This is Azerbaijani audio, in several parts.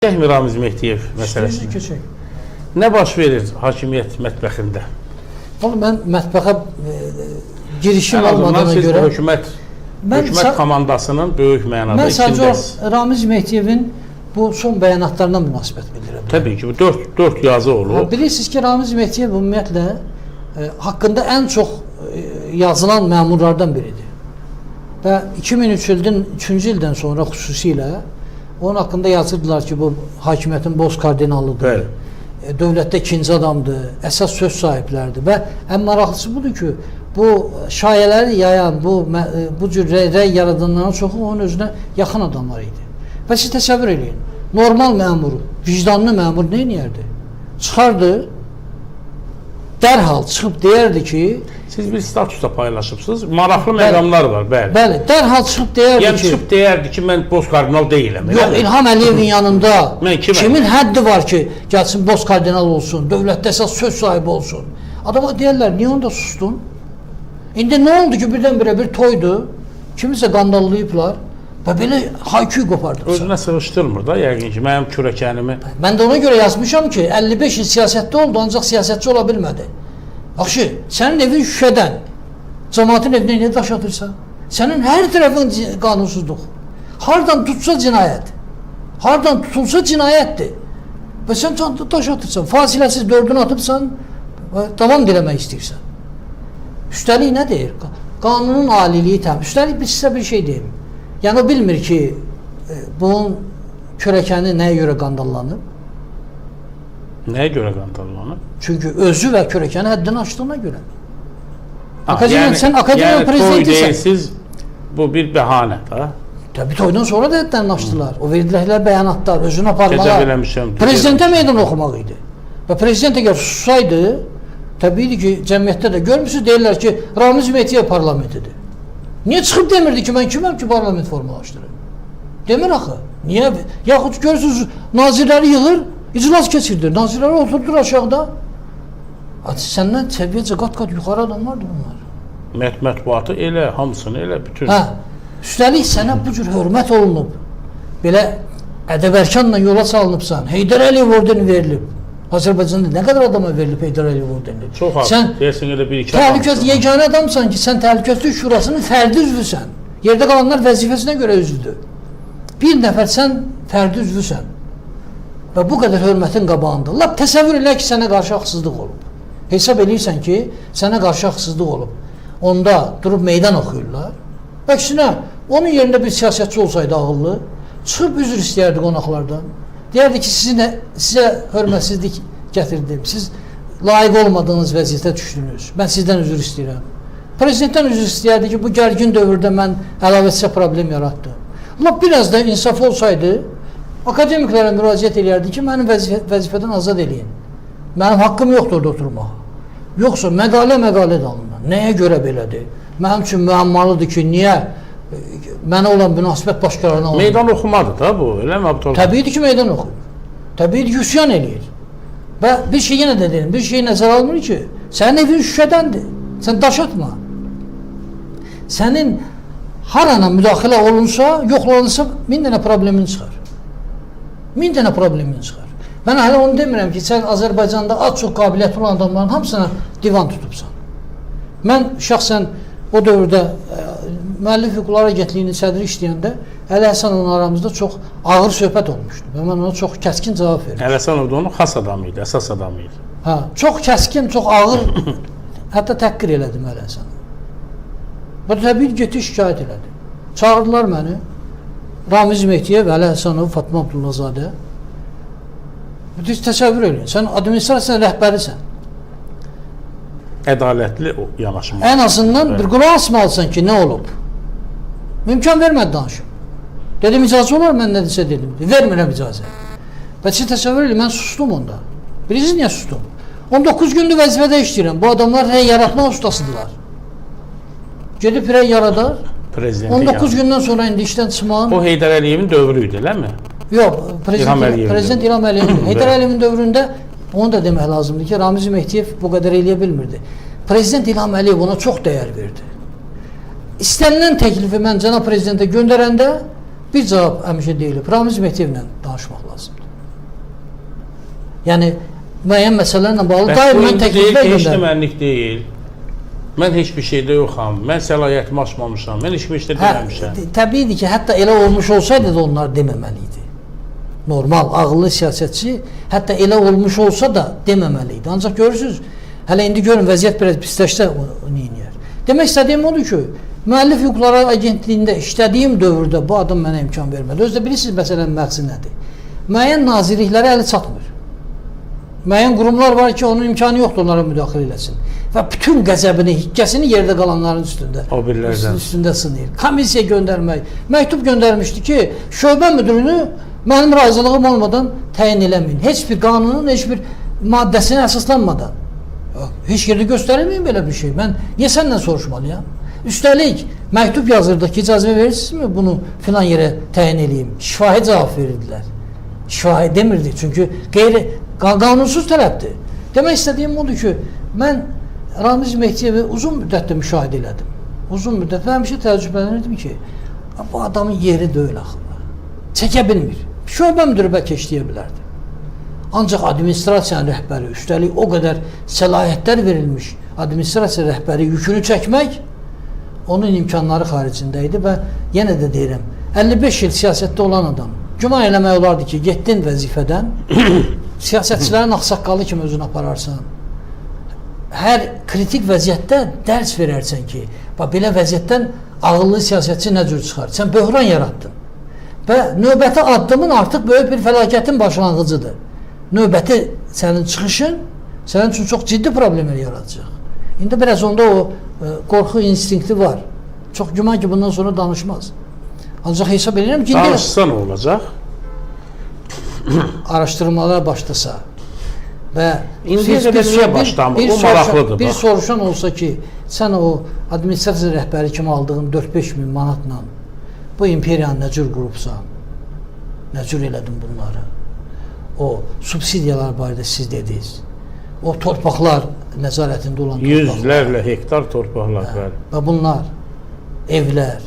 Keçək mi Ramiz Mehdiyev məsələsini? Keçək. Nə baş verir hakimiyyət mətbəxində? Vallahi mən mətbəxə girişim Ən azından olmadığına siz görə... hökumət komandasının böyük mənada mən içindəsiz. sadəcə Ramiz Mehdiyevin bu son bəyanatlarına münasibət bildirirəm. Təbii ki, bu 4 yazı olub. Bilirsiniz ki, Ramiz Mehdiyev ümumiyyətlə haqqında ən çox yazılan məmurlardan biridir. Və 2003-cü ildən sonra xüsusilə onun haqqında yazırdılar ki, bu hakimiyyətin boz kardinalıdır. Dövlətdə ikinci adamdır, əsas söz sahibləridir və ən maraqlısı budur ki, bu şayələri yayan, bu cür rəy yaradanların çoxu onun özünə yaxın adamlar idi. Və siz təsəvvür edin, normal məmur, vicdanlı məmur nə edirdi? Çıxardı, dərhal çıxıb deyərdi ki... Siz bir statusda paylaşıbsınız, maraqlı məqamlar var, bəli. Bəli, dərhal çıxıb deyərdi ki... Yəni çıxıb deyərdi ki, mən boz kardinal deyiləm. Yox, İlham Əliyevin yanında kimin həddi var ki, gəlsin boz kardinal olsun, dövlətdə əsas söz sahibi olsun. Adama deyərlər, niyə onda sustun? İndi nə oldu ki, birdən-birə bir toydu, kimisə qandallayıblar və belə hayküy qopardırsa. Özünə sığışdırmır da, yəqin ki, mənim kürəkənimi... Mən də ona görə yazmışam ki, 55 il siyasətdə oldu, ancaq siyasətçi ola bilmədi. Yaxşı, sənin evin şüşədən, cəmaatın evinə niyə daş atırsan? Sənin hər tərəfin qanunsuzluq. Hardan tutsa cinayət. Hardan tutulsa cinayətdir. Və sən daş atırsan, fasiləsiz 4'ünü atıbsan, davam diləmək istəyirsən. Üstəlik nə deyir? Qanunun aliliyi təmin. Üstəlik biz sizə bir şey deyim. Yəni o bilmir ki, bunun kürəkəni nəyə görə qandallanıb? Nəyə görə qandallanıb? Çünki özü və kürəkəni həddini aşdığına görə. Sən akademiya prezidentisən. Siz bu bir bəhanə da. Təbii toydan sonra da həddini aşdılar. O verdikləri bəyanatlar, özünü aparmalar. Gecə biləmişəm. Prezidentə meydan oxumaq idi. Və prezident əgər sussaydı, təbiidir ki, cəmiyyətdə də görmürsünüz, deyirlər ki, Ramiz Mehdiyev parlamentidir. Niyə çıxıb demirdi ki, mən kiməm ki, parlament formalaşdırır? Demir axı. Niyə? Yaxud görürsünüz, nazirləri yığır, iclas keçirdir. Nazirləri oturdur aşağıda. Səndən səviyyəcə qat-qat yuxarı adamlardır bunlar. Mətbuatı elə, hamısını elə, bütün... Üstəlik sənə bu cür hörmət olunub. Belə ədəbərkanla yola salınıbsan. Heydər Əliyev ordeni verilib. Azərbaycanda nə qədər adama verilib Heydər Əliyev ordeni? Çox az. Deyəsən elə bir-iki təhlükəsiz yeganə adamsan ki, sən təhlükəsizlik şurasının fərdi üzvüsən. Yerdə qalanlar vəzifəsinə görə üzvdür. Bir nəfər sən fərdi üzvüsən. Və bu qədər hörmətin qabağında. Lap təsəvvür elə ki, sənə qarşı haqsızlıq olub. Hesab edirsən ki, sənə qarşı haqsızlıq olub. Onda durub meydan oxuyurlar. Əksinə, onun yerində bir siyasətçi olsaydı ağıllı, çıxıb üzr istəyərdi qonaqlardan. Deyərdi ki, sizə hörmətsizlik gətirdim. Siz layiq olmadığınız vəziyyətə düşdünüz. Mən sizdən üzr istəyirəm. Prezidentdən üzr istəyərdi ki, bu gərgin dövrdə mən əlavətsə problem yaratdım. Lap biraz da insaf olsaydı, akademiklərə müraciət edərdi ki, mənim vəzifədən azad eləyin. Mənim haqqım yoxdur orada oturmağa. Yoxsa məqalə dalınır. Nəyə görə belədir? Mənim üçün müəmmalıdır ki, niyə mənə olan münasibət başqalarına olmur? Meydan oxumadır da bu, elə mi Abdullah? Təbiidir ki, meydan oxuyur. Təbiidir ki, üsyan eləyir. Və bir şey yenə də deyim, bir şey nəzər almır ki, sənin evin şüşədəndir. Sən daş atma. Sənin harana müdaxilə olunsa, yoxlanılsa 1000 dənə problemin çıxar. 1000 dənə problemin çıxar. Mən hələ onu demirəm ki, sən Azərbaycanda az çox qabiliyyətli olan adamların hamısına divan tutubsan. Mən şəxsən o dövrdə müəllif hüquqları agentliyinin sədri işləyəndə Əli Həsənovun aramızda çox ağır söhbət olmuşdu və mən ona çox kəskin cavab verdim. Əli Həsənov da onun xas adamı idi, əsas adamı idi. Çox kəskin, çox ağır, hətta təhqir elədim Əli Həsənov. Və təbii getdi şikayət elədi. Çağırdılar məni, Ramiz Mehdiyev, Əli Həsənov, Fatma Abdullazadə. Təsəvvür edin, sən administrasiya rəhbərisən. Ədalətli yanaşma. Ən azından bir qulaq asmalısan ki, nə olub? Mümkün vermədi danışım. Dedim, icazə olar, mən nədirsə dedim. Vermirəm icazə. Və siz təsəvvür edin, mən sustum onda. Bilirsiniz niyə sustum? 19 gündür vəzifədə işləyirəm. Bu adamlar rəy yaratma ustasıdırlar. Gedib rəy yaradar. 19 gündən sonra indi işdən çıxmağın... O Heydər Əliyevin dövrü idi, eləmi? Yox, Prezident İlham Əliyevin. Heydər Əliyevin dövründə onu da demək lazımdır ki, Ramiz Mehdiyev bu qədər eləyə bilmirdi. Prezident İlham Əliyev ona çox dəyər verdi. İstənilən təklifi mən cənab prezidentə göndərəndə bir cavab həmişə deyilib. Ramiz Mehdiyevlə danışmaq lazımdır. Yəni müəyyən məsələlərlə bağlı Bəs daim bu mən indi deyil təkliflər ki, heç göndərirəm. mənlik deyil. Mən heç bir şeydə yoxam. Mən səlahiyyətimi açmamışam. Mən heç bir işdə deməmişəm. Təbiidir ki, hətta elə olmuş olsaydı da onlar deməməli idi. Normal, ağıllı siyasətçi hətta elə olmuş olsa da deməməli idi. Ancaq görürsünüz, hələ indi görün vəziyyət biraz pisləşsə onu eləyər. Demək istədiyim odur ki, Müəllif Hüquqları Agentliyində işlədiyim dövrdə bu adam mənə imkan vermədi. Özdə bilirsiniz məsələnin məqsədi nədir? Müəyyən nazirliklərə əli çatmır. Müəyyən qurumlar var ki, onun imkanı yoxdur onlara müdaxilə eləsin. Və bütün qəzəbini, hikkəsini yerdə qalanların üstündə sınıyır. Komissiya göndərmək, məktub göndərmişdi ki, şöbə müdürünü mənim razılığım olmadan təyin eləməyin. Heç bir qanunun, heç bir maddəsinə əsaslanmadan. Heç yerdə göstərilməyin belə bir şey. Mən niyə səndən soruşmalıyam? Üstəlik, məktub yazırdıq ki, icazə verirsinizmi bunu filan yerə təyin eləyim? Şifahi cavab verirdilər. Şifahi demirdi, çünki qanunsuz tələbdir. Demək istədiyim odur ki, mən Ramiz Mehdiyevi uzun müddətdə müşahidə elədim. Uzun müddətdə həmişə təəccüblənirdim ki, bu adamın yeri deyil axı. Çəkə bilmir. Şöbə müdürü bəlkə işləyə bilərdi. Ancaq administrasiyanın rəhbəri, üstəlik o qədər səlahiyyətlər verilmiş administrasiya rəhbəri yükünü çəkmək onun imkanları xaricində idi və yenə də deyirəm, 55 il siyasətdə olan adam güman eləmək olardı ki, getdin vəzifədən, siyasətçilərin axsaqqalı kimi özünü apararsan. Hər kritik vəziyyətdə dərs verərsən ki, belə vəziyyətdən ağıllı siyasətçi nə cür çıxar? Sən böhran yaratdın. Və növbəti addımın artıq böyük bir fəlakətin başlanğıcıdır. Növbəti sənin çıxışın sənin üçün çox ciddi problemlər yaradacaq. İndi biraz onda o qorxu instinkti var. Çox güman ki, bundan sonra danışmaz. Ancaq hesab edirəm ki, danışsa nə olacaq? Araşdırmalara başlasa və indiyə qədər niyə başlamır? O maraqlıdır. Bir soruşan olsa ki, sən o administrasiya rəhbəri kimi aldığın 4-5 min manatla bu imperiyanı nə cür qurubsan, nə cür elədin bunları? O subsidiyalar barədə siz dediniz. O torpaqlar nəzarətində olan torpaqlar. Yüzlərlə hektar torpaqlar var. Və bunlar, evlər.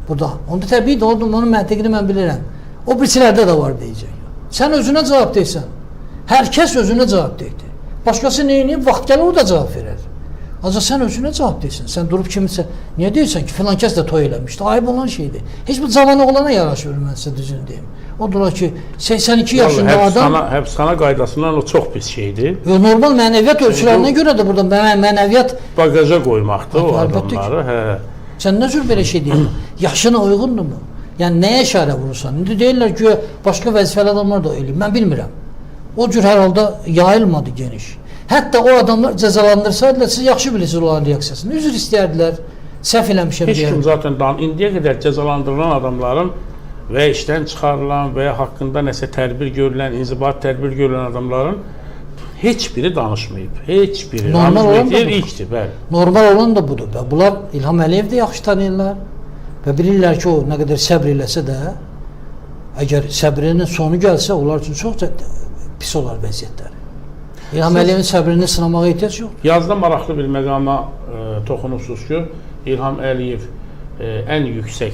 Burada, onda təbii də onun məntiqini mən bilirəm. O birisilərdə də var deyəcək. Sən özünə cavab deyirsən. Hər kəs özünə cavab deyir. Başqası neyini? Vaxt gəlir o da cavab verər. Ancaq sən özünə cavab deyirsən. Sən durub kimisə, niyə deyirsən ki, filan kəs də toy eləmişdi? Ayıb olan şeydir. Heç bir cavan oğlana yaraşmır, mən sizə düzün deyim. Odur ki, 82 yaşında adam... Həbsxana qaydasından o çox pis şeydir. Normal mənəviyyat ölçülərinə görə də burada mənəviyyat... Bagaja qoymaqdır o adamları. Sən nə cür belə şey deyirsən? Yaşına uyğundur mu? Yəni, nəyə işarə vurursan? İndi deyirlər ki, başqa vəzifəli adamlar da eləyir. Mən bilmirəm. O cür hər halda yayılmadı geniş. Hətta o adamlar cəzalandırsaydılar, siz yaxşı bilirsiniz onların reaksiyasını. Üzr istəyərdilər, səhv eləmişəm deyərlər. Heç kim zaten indiyə qədər cəzalandırılan adamların və işdən çıxarılan və ya haqqında nəsə tədbir görülən, inzibat tədbir görülən adamların heç biri danışmayıb. Heç biri. Normal olan da ilkdir, bəli. Normal olan da budur. Bunlar İlham Əliyev də yaxşı tanıyırlar və bilirlər ki, o nə qədər səbr eləsə də, əgər səbrinin sonu gəlsə, onlar üçün çox pis olar vəziyyətləri. İlham Əliyevin səbrini sınamağa ehtiyac yoxdur. Yazda maraqlı bir məqama toxunursunuz ki, İlham Əliyev ən yüksək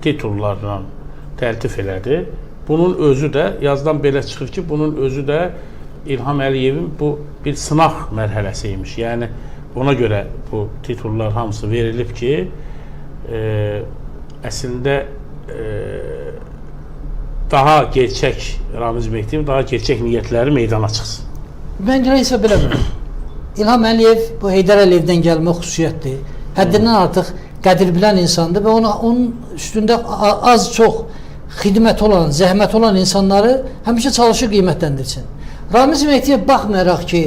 titullarla təltif elədi. Bunun özü də, yazdan belə çıxır ki, bunun özü də İlham Əliyevin bu bir sınaq mərhələsi imiş. Yəni, ona görə bu titullar hamısı verilib ki, əslində daha gerçək, Ramiz Mehdiyev daha gerçək niyyətləri meydana çıxsın. Mən görə hesab eləmirəm. İlham Əliyev bu Heydər Əliyevdən gəlmə xüsusiyyətdir. Həddindən artıq qədir bilən insandır və onun üstündə az-çox xidmət olan, zəhmət olan insanları həmişə çalışır qiymətləndirsin. Ramiz Mehdiyev baxmayaraq ki,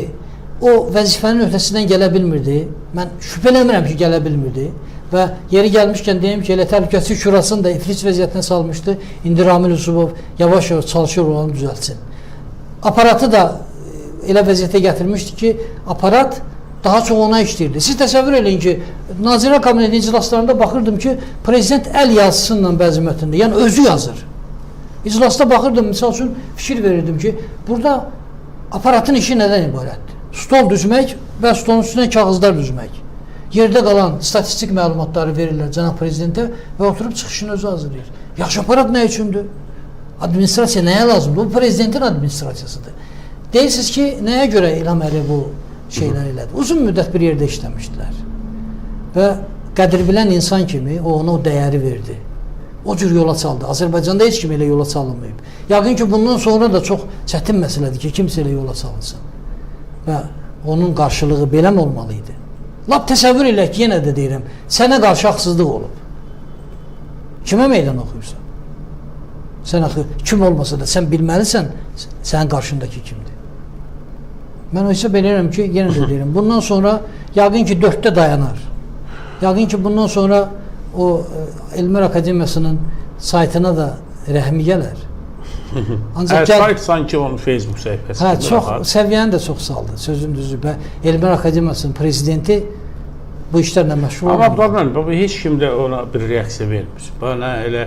o vəzifənin öhdəsindən gələ bilmirdi. Mən şübhə eləmirəm ki, gələ bilmirdi. Və yeri gəlmişkən deyim ki, elə Təhlükəsizlik Şurasını da iflic vəziyyətinə salmışdı. İndi Ramil Yusubov yavaş-yavaş çalışır onu düzəltsin. Aparatı da elə vəziyyətə gətirmişdi ki, aparat daha çox ona işləyirdi. Siz təsəvvür eləyin ki, Nazirlər Kabineti iclaslarında baxırdım ki, prezident əl yazısıyla bəzi mətndə, yəni özü yazır. İclasda baxırdım, misal üçün fikir verirdim ki, burada aparatın işi nədən ibarətdir? Stol düzmək və stolun üstünə kağızlar düzmək. Yerdə qalan statistik məlumatları verirlər cənab prezidentə və oturub çıxışını özü hazırlayır. Yaxşı aparat nə üçündür? Administrasiya nəyə lazımdır? Bu prezidentin administrasiyasıdır. Deyirsiniz ki, nəyə görə İlham Əliyev bu şeylər elədi? Uzun müddət bir yerdə işləmişdilər. Və qədir bilən insan kimi o ona o dəyəri verdi. O cür yola çaldı. Azərbaycanda heç kim elə yola çalınmayıb. Yəqin ki, bundan sonra da çox çətin məsələdir ki, kimsə elə yola çalınsın. Və onun qarşılığı belə mi olmalı idi? Lap təsəvvür elə ki, yenə də deyirəm, sənə qarşı haqsızlıq olub. Kimə meydan oxuyursan? Sən axı kim olmasa da sən bilməlisən, sənin qarşındakı kimdir? Mən o hesab edirəm ki, yenə də deyirəm, bundan sonra yəqin ki, 4-də dayanar. Yəqin ki, bundan sonra o Elmlər Akademiyasının saytına da rəhmi gələr. Ancaq sayt sanki onun Facebook səhifəsində. Çox səviyyəni də çox saldı, sözün düzü. Elmlər Akademiyasının prezidenti bu işlərlə məşğul olmalı. Amma bu heç kim də ona bir reaksiya vermir. Nə elə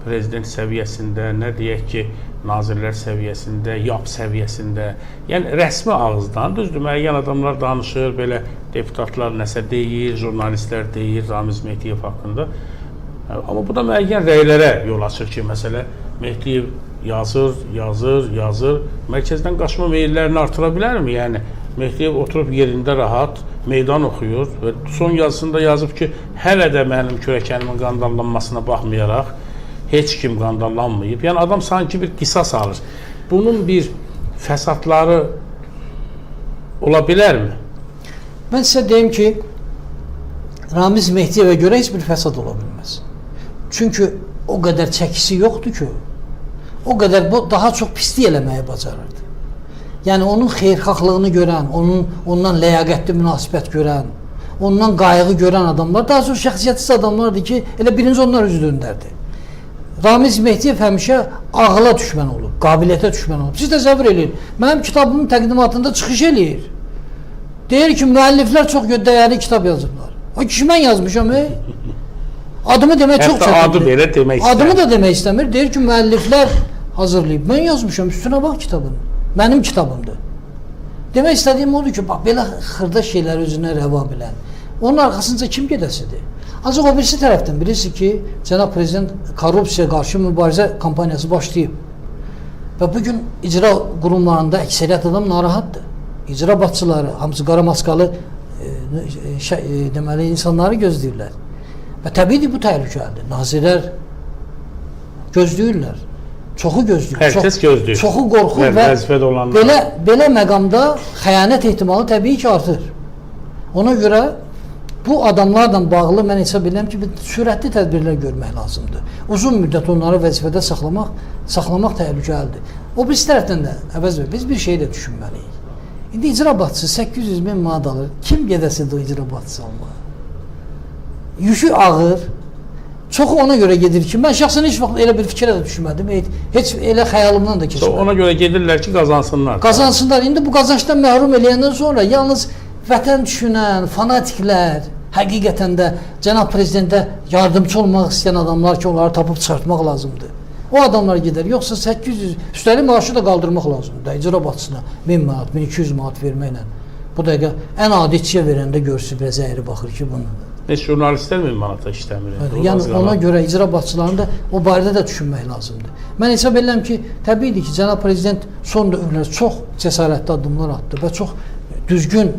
prezident səviyyəsində, nə deyək ki, nazirlər səviyyəsində, YAP səviyyəsində, yəni rəsmi ağızdan, düzdür, müəyyən adamlar danışır, belə deputatlar nəsə deyir, jurnalistlər deyir Ramiz Mehdiyev haqqında. Amma bu da müəyyən rəylərə yol açır ki, məsələ Mehdiyev yazır. Mərkəzdən qaçma meyllərini artıra bilərmi? Yəni, Mehdiyev oturub yerində rahat, meydan oxuyur və son yazısında yazıb ki, hələ də mənim kürəkənimin qandallanmasına baxmayaraq, heç kim qandallanmayıb. Yəni, adam sanki bir qisas alır. Bunun bir fəsadları ola bilərmi? Mən sizə deyim ki, Ramiz Mehdiyevə görə heç bir fəsad ola bilməz. Çünki o qədər çəkisi yoxdur ki, o qədər daha çox pislik eləməyi bacarırdı. Yəni, onun xeyirxahlığını görən, ondan ləyaqətli münasibət görən, ondan qayğı görən adamlar, daha çox şəxsiyyətsiz adamlardır ki, elə birinci onlar üzü döndərdi. Ramiz Mehdiyev həmişə ağla düşmən olub, qabiliyyətə düşmən olub. Siz təsəvvür eləyin, mənim kitabımın təqdimatında çıxış eləyir. Deyir ki, müəlliflər çox dəyərli kitab yazıblar. O kişi mən yazmışam, adımı demək çox çətindir. Adı belə demək istəmir. Adımı da demək istəmir. Deyir ki, müəlliflər hazırlayıb. Mən yazmışam, üstünə bax kitabın. Mənim kitabımdır. Demək istədiyim odur ki, bax, belə xırda şeylər özünə rəva bilən. Onun arxasınca kim gedəsidir? Ancaq o birisi tərəfdən bilirsin ki, Cənab Prezident korrupsiya qarşı mübarizə kampaniyası başlayıb. Və bugün icra qurumlarında əksəriyyət adam narahatdır. İcra başçıları, hamısı qara maskalı deməli, insanları gözləyirlər. Və təbiidir bu təhlükəlidir. Nazirlər gözləyirlər. Çoxu gözləyir. Hər kəs gözləyir. Çoxu qorxur və belə məqamda xəyanət ehtimalı təbii ki, artır. Ona görə bu adamlarla bağlı mən hesab edirəm ki, sürətli tədbirlər görmək lazımdır. Uzun müddət onları vəzifədə saxlamaq təhlükəlidir. O birisi tərəfdən də, əvəz ver, biz bir şey də düşünməliyik. İndi icra başçısı 800 min manat alır. Kim gedəsidir o icra başçısı almağa? Yükü ağır. Çoxu ona görə gedir ki, mən şəxsən heç vaxt elə bir fikrə də düşünmədim. Heç elə xəyalımdan da keçmədim. Ona görə gedirlər ki, qazansınlar. Qazansınlar. İndi bu qazançdan məhrum eləyəndən sonra yalnız vətən düşünən, fanatiklər, həqiqətən də Cənab Prezidentə yardımcı olmaq istəyən adamlar ki, onları tapıb çıxartmaq lazımdır. O adamlar gedər. Yoxsa 800, üstəlik maaşı da qaldırmaq lazımdır. İcra başçısına 1000 manat, 1200 manat verməklə. Bu dəqiqə ən adi içiyə verəndə görsün, biraz əyri baxır ki, bunun. Heç jurnalistlər 1000 manata işləmir. Yəni ona görə icra başçılarını da o barədə də düşünmək lazımdır. Mən hesab edirəm ki, təbiidir ki, Cənab Prezident son dövrlər çox cəsarətli addımlar atdı və çox düzgün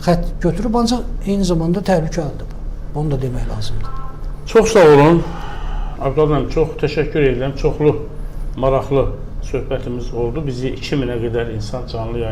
xətt götürüb, ancaq eyni zamanda təhlükəlidir. Bunu da demək lazımdır. Çox sağ olun. Abdullah, çox təşəkkür edirəm. Çoxlu maraqlı söhbətimiz oldu. Bizi 2000-ə qədər insan canlı yayın